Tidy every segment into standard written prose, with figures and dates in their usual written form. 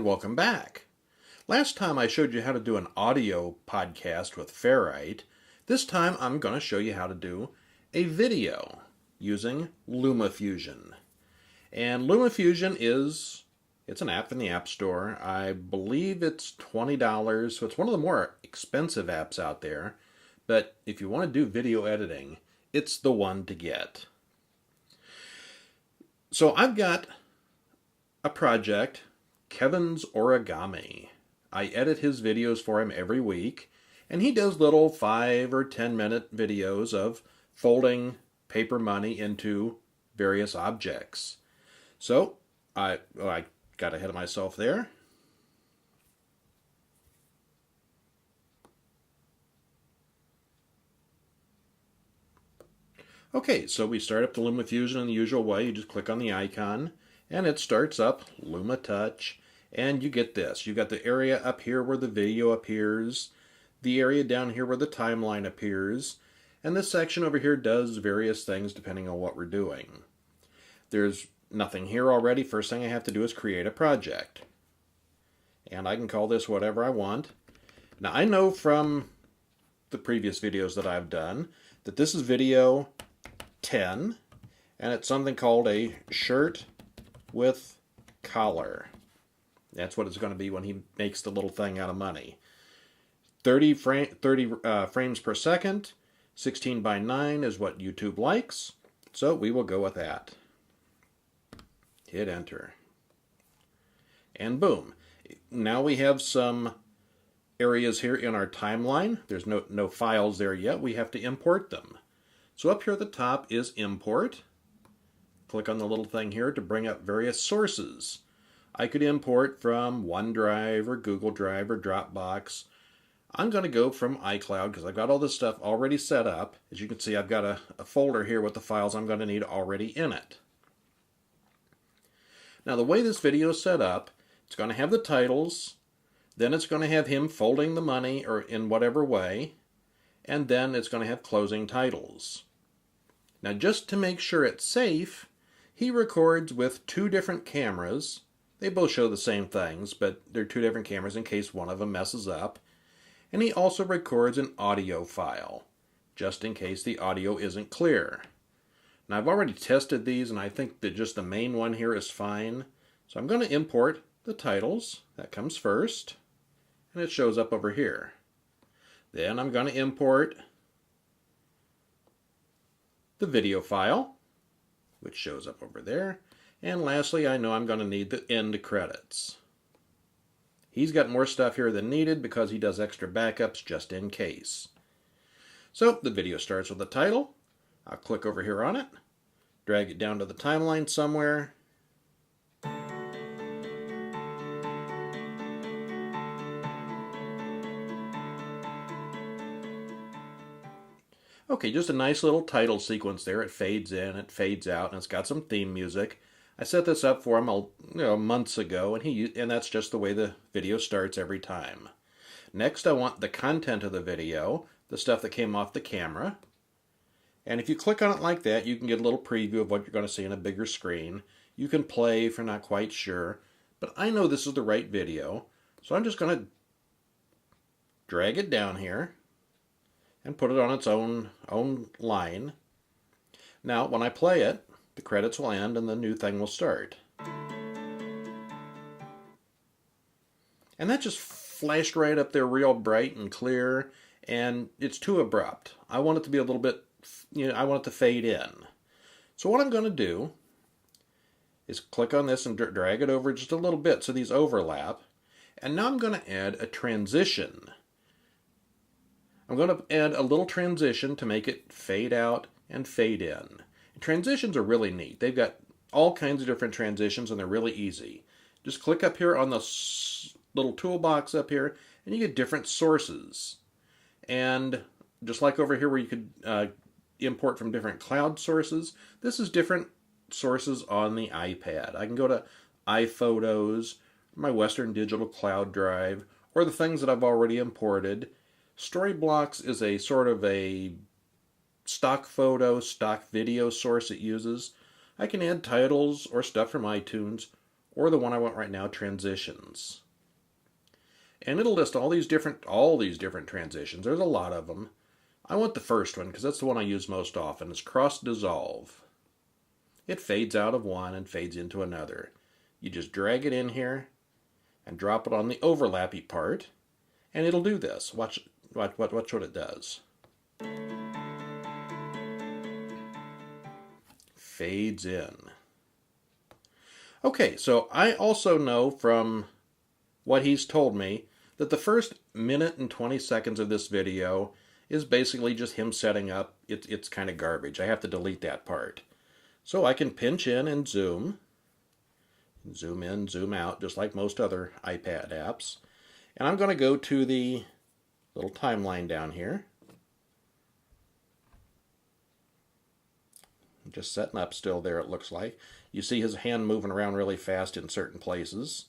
And welcome back. Last time I showed you how to do an audio podcast with Ferrite. This time I'm going to show you how to do a video using LumaFusion. And LumaFusion it's an app in the App Store. I believe it's $20, so it's one of the more expensive apps out there. But if you want to do video editing, it's the one to get. So I've got a project, Kevin's Origami. I edit his videos for him every week, and he does little 5 or 10 minute videos of folding paper money into various objects. So I got ahead of myself there. Okay, so we start up the LumaFusion in the usual way. You just click on the icon, and it starts up Luma Touch, and you get this. You got the area up here where the video appears, the area down here where the timeline appears, and this section over here does various things depending on what we're doing. There's nothing here already. First thing I have to do is create a project. And I can call this whatever I want. Now I know from the previous videos that I've done that this is video 10, and it's something called a shirt with collar. That's what it's going to be when he makes the little thing out of money. 30 frames per second, 16 by 9 is what YouTube likes, so we will go with that. Hit enter. And boom. Now we have some areas here in our timeline. There's no files there yet. We have to import them. So up here at the top is import. Click on the little thing here to bring up various sources. I could import from OneDrive or Google Drive or Dropbox. I'm going to go from iCloud because I've got all this stuff already set up. As you can see, I've got a folder here with the files I'm going to need already in it. Now the way this video is set up, it's going to have the titles, then it's going to have him folding the money or in whatever way, and then it's going to have closing titles. Now just to make sure it's safe, he records with 2 different cameras. They both show the same things, but they're 2 different cameras in case one of them messes up. And he also records an audio file, just in case the audio isn't clear. Now I've already tested these, and I think that just the main one here is fine. So I'm going to import the titles. That comes first, and it shows up over here. Then I'm going to import the video file, which shows up over there. And lastly, I know I'm going to need the end credits. He's got more stuff here than needed because he does extra backups just in case. So the video starts with the title. I'll click over here on it, drag it down to the timeline somewhere. Okay, just a nice little title sequence there. It fades in, it fades out, and it's got some theme music. I set this up for him months ago, and that's just the way the video starts every time. Next, I want the content of the video, the stuff that came off the camera. And if you click on it like that, you can get a little preview of what you're going to see on a bigger screen. You can play if you're not quite sure, but I know this is the right video, so I'm just going to drag it down here and put it on its own line. Now, when I play it, the credits will end and the new thing will start. And that just flashed right up there real bright and clear, and it's too abrupt. I want it to be a little bit, I want it to fade in. So what I'm going to do is click on this and drag it over just a little bit so these overlap. And now I'm going to add a transition. I'm going to add a little transition to make it fade out and fade in. And transitions are really neat. They've got all kinds of different transitions, and they're really easy. Just click up here on the little toolbox up here, and you get different sources. And just like over here where you could import from different cloud sources, this is different sources on the iPad. I can go to iPhotos, my Western Digital Cloud Drive, or the things that I've already imported. Storyblocks is a sort of a stock photo, stock video source it uses. I can add titles or stuff from iTunes, or the one I want right now, transitions. And it'll list all these different transitions. There's a lot of them. I want the first one because that's the one I use most often. It's cross dissolve. It fades out of one and fades into another. You just drag it in here and drop it on the overlappy part, and it'll do this. Watch what it does. Fades in. Okay, so I also know from what he's told me that the first minute and 20 seconds of this video is basically just him setting up. It's kind of garbage. I have to delete that part. So I can pinch in and zoom in, zoom out, just like most other iPad apps. And I'm going to go to the little timeline down here. I'm just setting up still there, it looks like. You see his hand moving around really fast in certain places.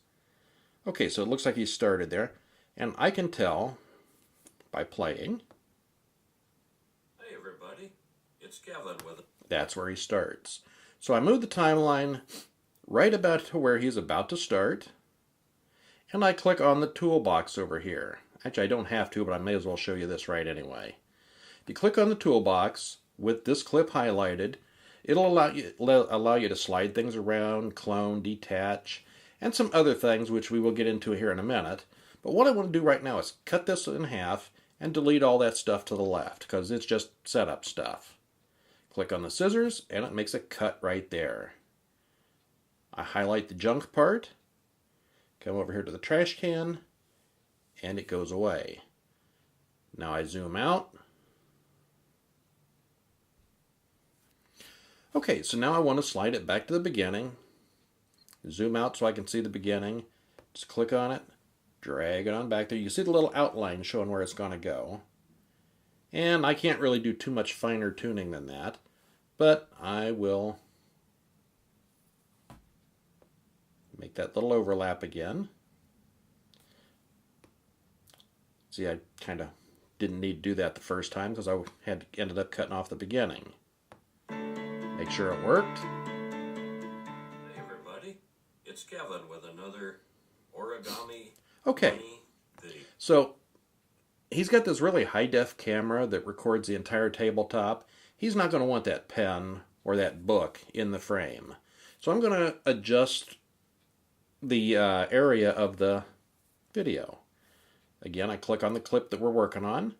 Okay, so it looks like he started there. And I can tell by playing. Hey everybody, it's Kevin with it. That's where he starts. So I move the timeline right about to where he's about to start. And I click on the toolbox over here. Actually, I don't have to, but I may as well show you this right anyway. If you click on the toolbox with this clip highlighted, it'll allow you to slide things around, clone, detach, and some other things which we will get into here in a minute. But what I want to do right now is cut this in half and delete all that stuff to the left because it's just setup stuff. Click on the scissors and it makes a cut right there. I highlight the junk part, come over here to the trash can, and it goes away. Now I zoom out. Okay, so now I want to slide it back to the beginning. Zoom out so I can see the beginning. Just click on it, drag it on back there. You see the little outline showing where it's going to go. And I can't really do too much finer tuning than that, but I will make that little overlap again. See, I kind of didn't need to do that the first time because I ended up cutting off the beginning. Make sure it worked. Hey everybody, it's Kevin with another origami. Okay, so he's got this really high-def camera that records the entire tabletop. He's not going to want that pen or that book in the frame. So I'm going to adjust the area of the video. Again, I click on the clip that we're working on,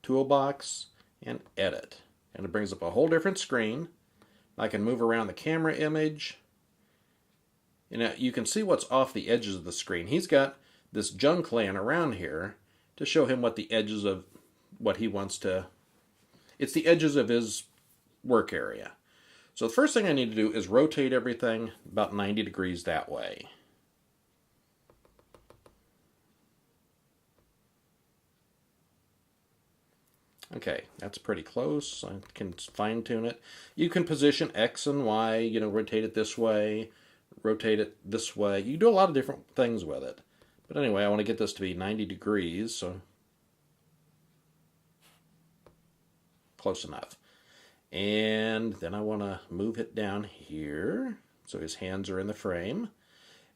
toolbox, and edit. And it brings up a whole different screen. I can move around the camera image. And you can see what's off the edges of the screen. He's got this junk laying around here to show him what the edges of what he wants to... It's the edges of his work area. So the first thing I need to do is rotate everything about 90 degrees that way. Okay, that's pretty close. I can fine tune it. You can position X and Y, rotate it this way, rotate it this way. You can do a lot of different things with it. But anyway, I want to get this to be 90 degrees, so close enough. And then I want to move it down here so his hands are in the frame.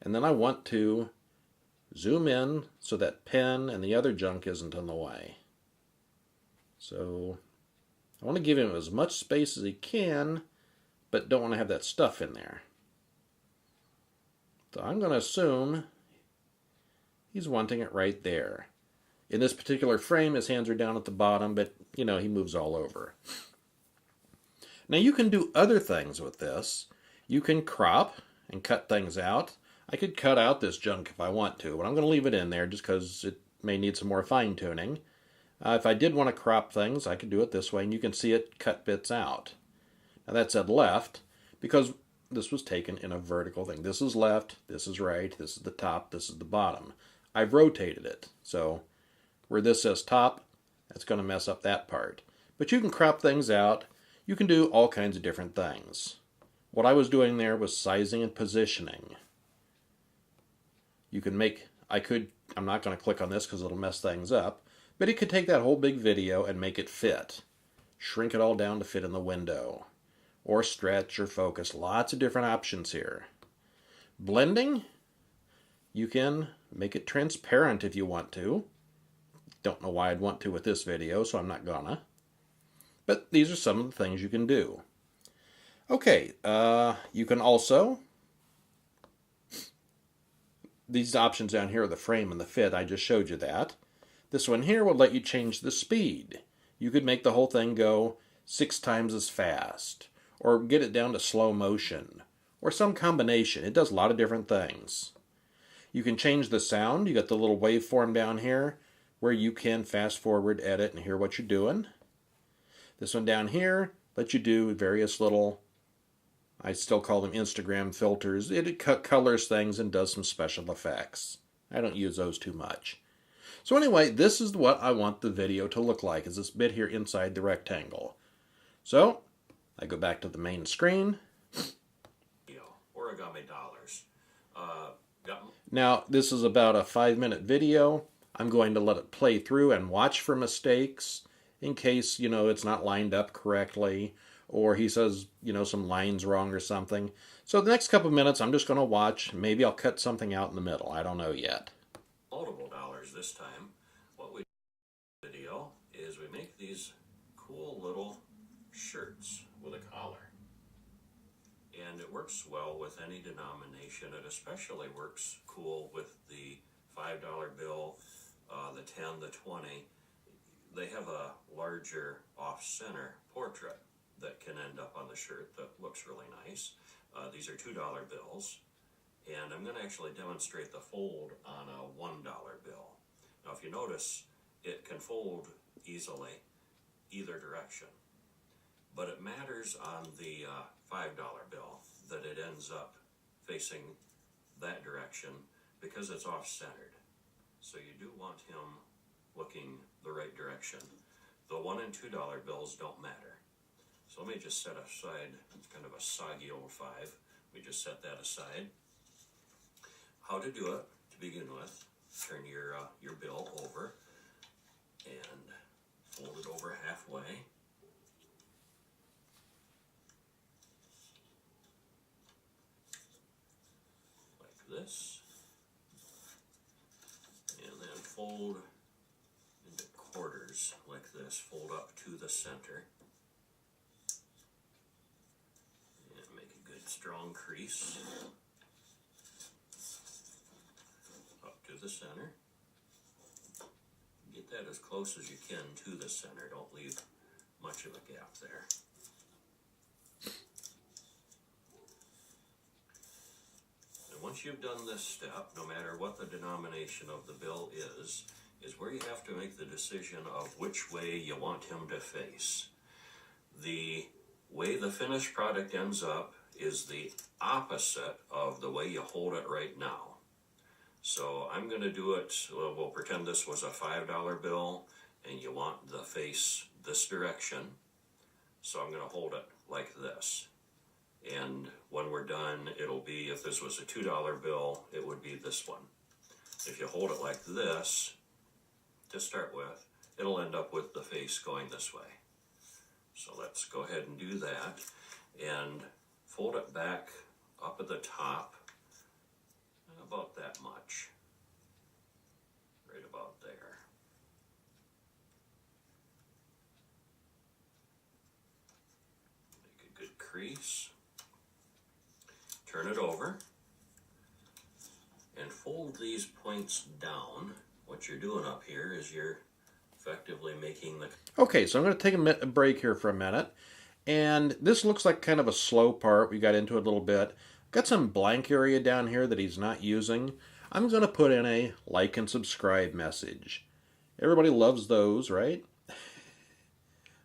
And then I want to zoom in so that pen and the other junk isn't in the way. So I want to give him as much space as he can, but don't want to have that stuff in there. So I'm going to assume he's wanting it right there. In this particular frame, his hands are down at the bottom, but, he moves all over. Now, you can do other things with this. You can crop and cut things out. I could cut out this junk if I want to, but I'm going to leave it in there just because it may need some more fine-tuning. If I did want to crop things, I could do it this way, and you can see it cut bits out. Now, that said left, because this was taken in a vertical thing. This is left, this is right, this is the top, this is the bottom. I've rotated it, so where this says top, that's going to mess up that part. But you can crop things out. You can do all kinds of different things. What I was doing there was sizing and positioning. You can make, I'm not going to click on this because it'll mess things up, but it could take that whole big video and make it fit. Shrink it all down to fit in the window. Or stretch or focus. Lots of different options here. Blending, you can make it transparent if you want to. Don't know why I'd want to with this video, so I'm not gonna. But these are some of the things you can do. Okay, you can also, these options down here are the frame and the fit. I just showed you that. This one here will let you change the speed. You could make the whole thing go 6 times as fast, or get it down to slow motion, or some combination. It does a lot of different things. You can change the sound. You got the little waveform down here where you can fast forward, edit, and hear what you're doing. This one down here lets you do various little, I still call them Instagram filters. It colors things and does some special effects. I don't use those too much. So anyway, this is what I want the video to look like, is this bit here inside the rectangle. So I go back to the main screen. Origami dollars. Now this is about a 5-minute video. I'm going to let it play through and watch for mistakes in case, it's not lined up correctly, or he says, some lines wrong or something. So the next couple of minutes I'm just going to watch. Maybe I'll cut something out in the middle. I don't know yet. Multiple dollars this time. What we do in the video is we make these cool little shirts with a collar. And it works well with any denomination. It especially works cool with the $5 bill, the 10, the 20. They have a larger off-center portrait that can end up on the shirt that looks really nice. These are $2 bills. And I'm going to actually demonstrate the fold on a $1 bill. Now if you notice, it can fold easily either direction. But it matters on the $5 bill that it ends up facing that direction because it's off-centered. So you do want him looking the right direction. The $1 and $2 bills don't matter. So let me just set aside, it's kind of a soggy old 5. We just set that aside. How to do it to begin with: turn your bill over and fold it over halfway. Like this. And then fold into quarters like this. Fold up to the center. And make a good strong crease. The center. Get that as close as you can to the center. Don't leave much of a gap there. And once you've done this step, no matter what the denomination of the bill is where you have to make the decision of which way you want him to face. The way the finished product ends up is the opposite of the way you hold it right now. So I'm going to do it, we'll pretend this was a $5 bill and you want the face this direction. So I'm going to hold it like this. And when we're done, it'll be, if this was a $2 bill, it would be this one. If you hold it like this, to start with, it'll end up with the face going this way. So let's go ahead and do that. And fold it back up at the top. About that much, right about there. Make a good crease, turn it over, and fold these points down. What you're doing up here is you're effectively making the... Okay, so I'm going to take a break here for a minute, and this looks like kind of a slow part. We got into it a little bit. Got some blank area down here that he's not using. I'm going to put in a like and subscribe message. Everybody loves those, right?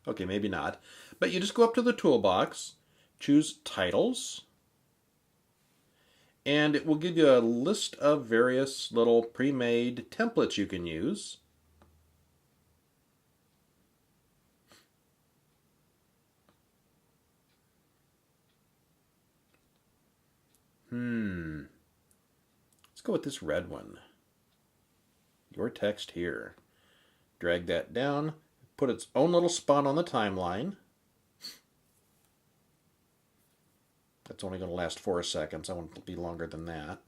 Okay, maybe not. But you just go up to the toolbox, choose Titles, and it will give you a list of various little pre-made templates you can use. Let's go with this red one. Your text here. Drag that down, put its own little spot on the timeline. That's only going to last 4 seconds. I want it to be longer than that.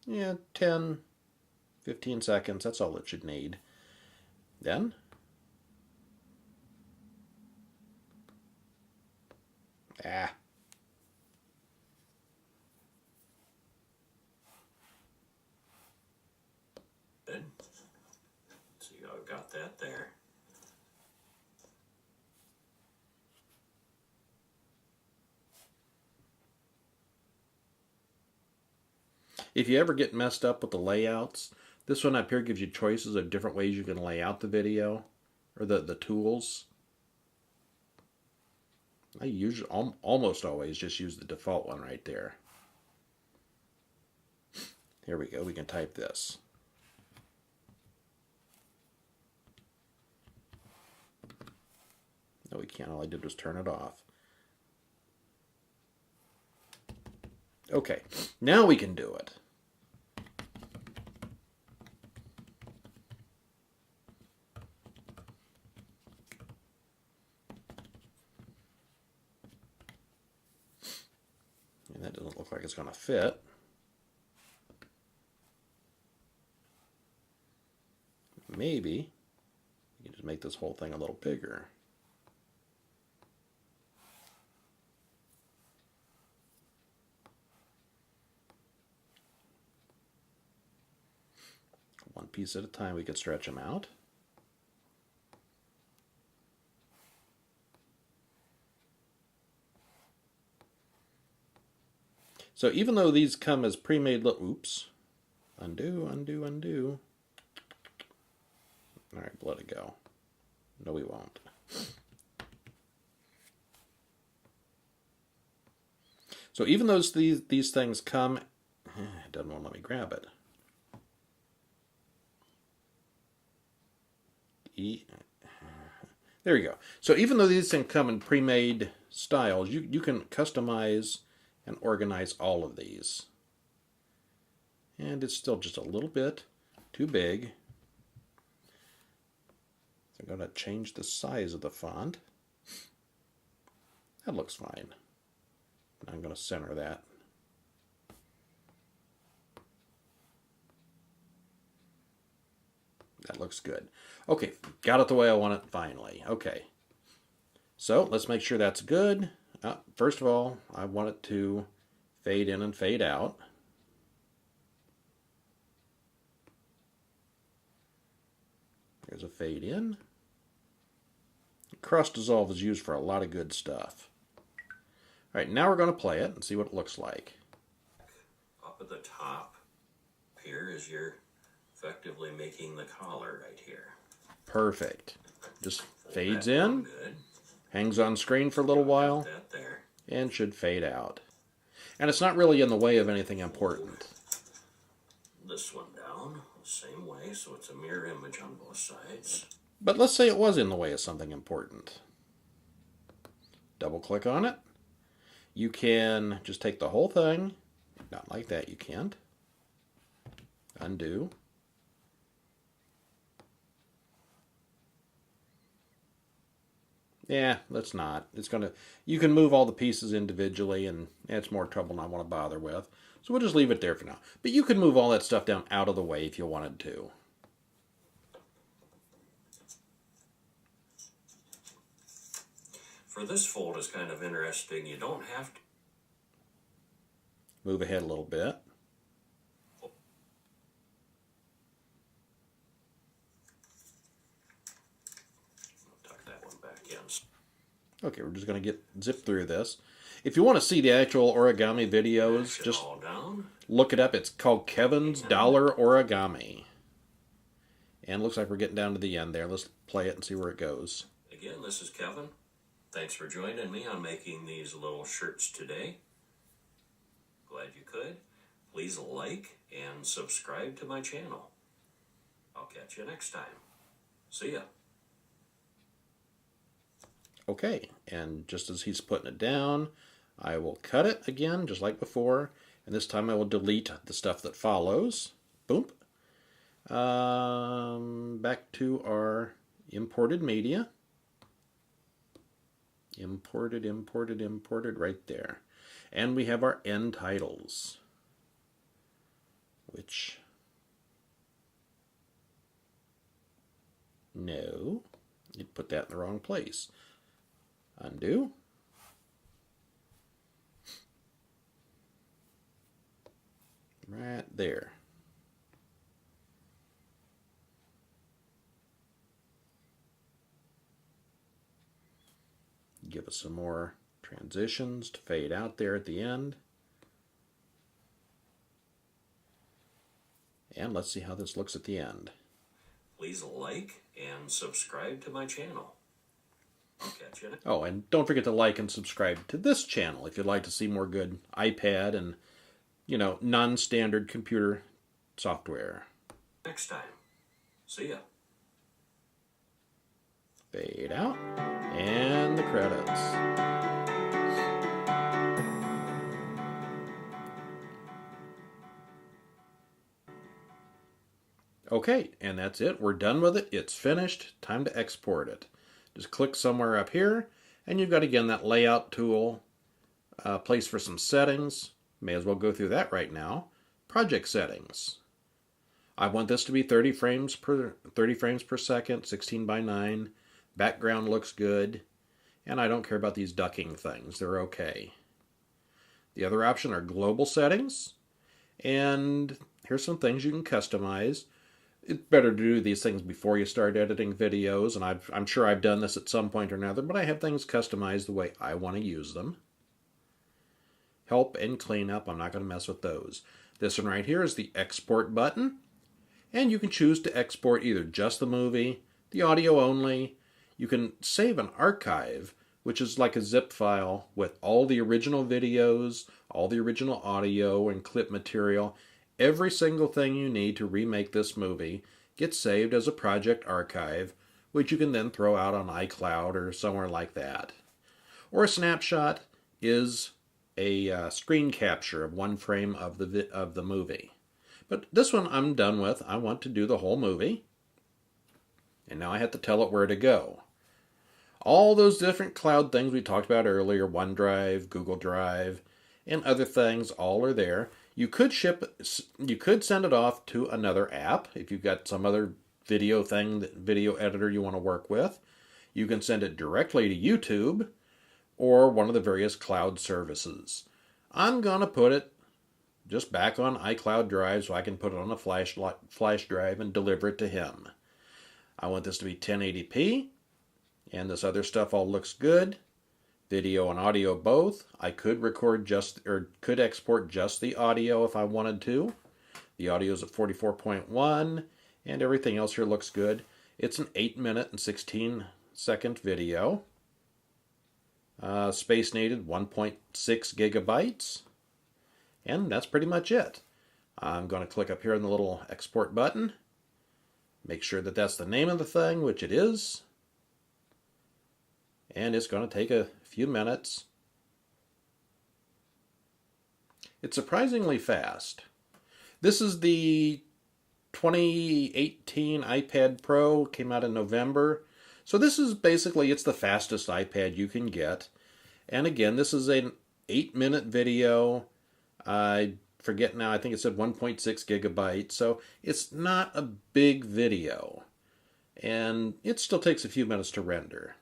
Yeah, 10, 15 seconds. That's all it should need. Then, ah, Good. So I've got that there. if you ever get messed up with the layouts, this one up here gives you choices of different ways you can lay out the video, or the tools. I usually almost always just use the default one right there. Here we go. We can type this. No, we can't. All I did was turn it off. Okay, now we can do it. And that doesn't look like it's going to fit. Maybe we can just make this whole thing a little bigger. One piece at a time, we could stretch them out. So even though these come as pre-made, oops, undo, undo, undo. All right, let it go. No, we won't. So even though these things come, it doesn't want to let me grab it. There you go. So even though these things come in pre-made styles, you can customize and organize all of these. And it's still just a little bit too big. So I'm going to change the size of the font. That looks fine. I'm going to center that. That looks good. Okay, got it the way I want it finally. Okay, so let's make sure that's good. First of all, I want it to fade in and fade out. There's a fade in. Cross dissolve is used for a lot of good stuff. All right, now we're going to play it and see what it looks like. Up at the top here is your effectively making the collar right here. Perfect. Just Fold fades that down in, good. hangs on screen for a little while, That there. and should fade out. And it's not really in the way of anything important. This one down the same way, so it's a mirror image on both sides. But let's say it was in the way of something important. Double click on it. You can just take the whole thing. Not like that, you can't. Undo. Yeah, let's not. It's gonna. You can move all the pieces individually, and it's more trouble than I want to bother with. So we'll just leave it there for now. But you can move all that stuff down out of the way if you wanted to. For this fold is kind of interesting. You don't have to Move ahead a little bit. tuck that one back in. Okay, we're just going to zip through this. If you want to see the actual origami videos, just all down. look it up. It's called Kevin's Dollar Origami. And it looks like we're getting down to the end there. Let's play it and see where it goes. Again, this is Kevin. Thanks for joining me on making these little shirts today. Glad you could. Please like and subscribe to my channel. I'll catch you next time. See ya. Okay, and just as he's putting it down, I will cut it again, just like before. And this time I will delete the stuff that follows. Boom. Back to our imported media. Imported, imported, imported right there. And we have our end titles, which, no, you put that in the wrong place. Undo. Right there. Give us some more transitions to fade out there at the end. And let's see how this looks at the end. Please like and subscribe to my channel. I'll catch you. Oh, and don't forget to like and subscribe to this channel if you'd like to see more good iPad and, non-standard computer software. Next time. See ya. Fade out, and the credits. Okay, and that's it. We're done with it. It's finished. Time to export it. Just click somewhere up here, and you've got, again, that layout tool, place for some settings. May as well go through that right now. Project settings. I want this to be 30 frames per second, 16:9. Background looks good, and I don't care about these ducking things. They're okay. The other option are global settings, and here's some things you can customize. It's better to do these things before you start editing videos, and I'm sure I've done this at some point or another, but I have things customized the way I want to use them. Help and cleanup, I'm not going to mess with those. This one right here is the export button, and you can choose to export either just the movie, the audio only. You can save an archive, which is like a zip file with all the original videos, all the original audio and clip material. Every single thing you need to remake this movie gets saved as a project archive, which you can then throw out on iCloud or somewhere like that. Or a snapshot is a screen capture of one frame of the movie. But this one I'm done with. I want to do the whole movie. And now I have to tell it where to go. All those different cloud things we talked about earlier, OneDrive, Google Drive, and other things, all are there. You could send it off to another app if you've got some other video editor you want to work with. You can send it directly to YouTube or one of the various cloud services. I'm going to put it just back on iCloud Drive so I can put it on a flash drive and deliver it to him. I want this to be 1080p, and this other stuff all looks good. Video and audio both. I could could export just the audio if I wanted to. The audio is at 44.1, and everything else here looks good. It's an 8-minute and 16-second video. Space needed 1.6 gigabytes. And that's pretty much it. I'm going to click up here on the little export button. Make sure that that's the name of the thing, which it is. And it's going to take a few minutes. It's surprisingly fast. This is the 2018 iPad Pro, came out in November. So this is basically, it's the fastest iPad you can get. And again, this is an 8-minute video. I forget now, I think it said 1.6 gigabytes. So it's not a big video. And it still takes a few minutes to render.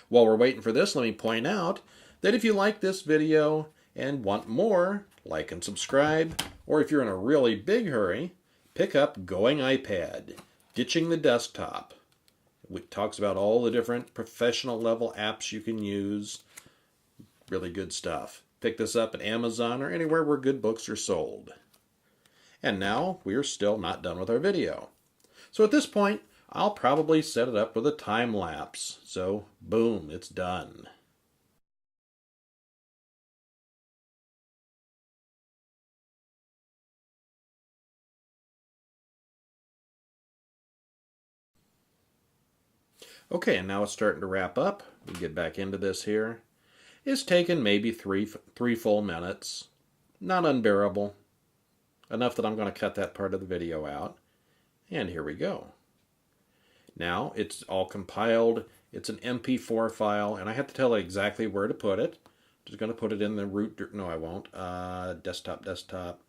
While we're waiting for this, let me point out that if you like this video and want more, like and subscribe. Or if you're in a really big hurry, pick up Going iPad, Ditching the Desktop. It talks about all the different professional level apps you can use. Really good stuff. Pick this up at Amazon or anywhere where good books are sold. And now we're still not done with our video. So at this point, I'll probably set it up with a time lapse. So boom, it's done. Okay, and now it's starting to wrap up. We get back into this here. It's taken maybe three full minutes. Not unbearable. Enough that I'm going to cut that part of the video out. And here we go. Now it's all compiled It's an MP4 file, and I have to tell it exactly where to put it. Just going to put it in the root. No, I won't. Desktop.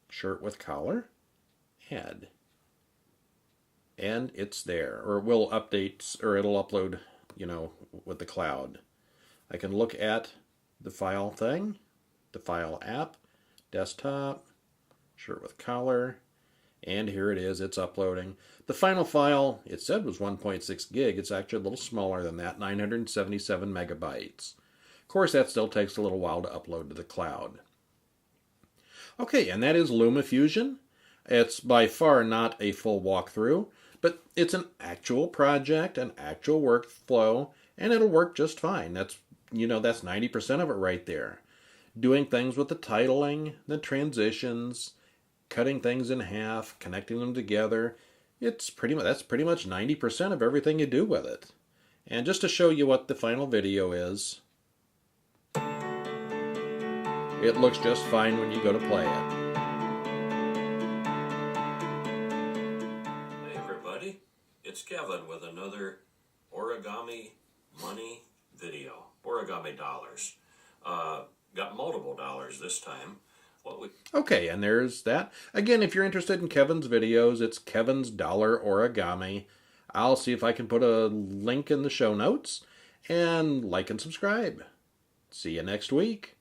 Shirt with collar. Add. And it's there. Or it will update, or it'll upload, with the cloud. I can look at the file thing, the file app, desktop, shirt with collar, and here it is, it's uploading. The final file, it said was 1.6 gig. It's actually a little smaller than that, 977 megabytes. Of course, that still takes a little while to upload to the cloud. Okay, and that is LumaFusion. It's by far not a full walkthrough, but it's an actual project, an actual workflow, and it'll work just fine. That's 90% of it right there. Doing things with the titling, the transitions, cutting things in half, connecting them together. That's pretty much 90% of everything you do with it. And just to show you what the final video is, it looks just fine when you go to play it. Hey everybody, it's Kevin with another origami money video. Origami dollars. Got multiple dollars this time. Okay, and there's that. Again, if you're interested in Kevin's videos, it's Kevin's Dollar Origami. I'll see if I can put a link in the show notes. And like and subscribe. See you next week.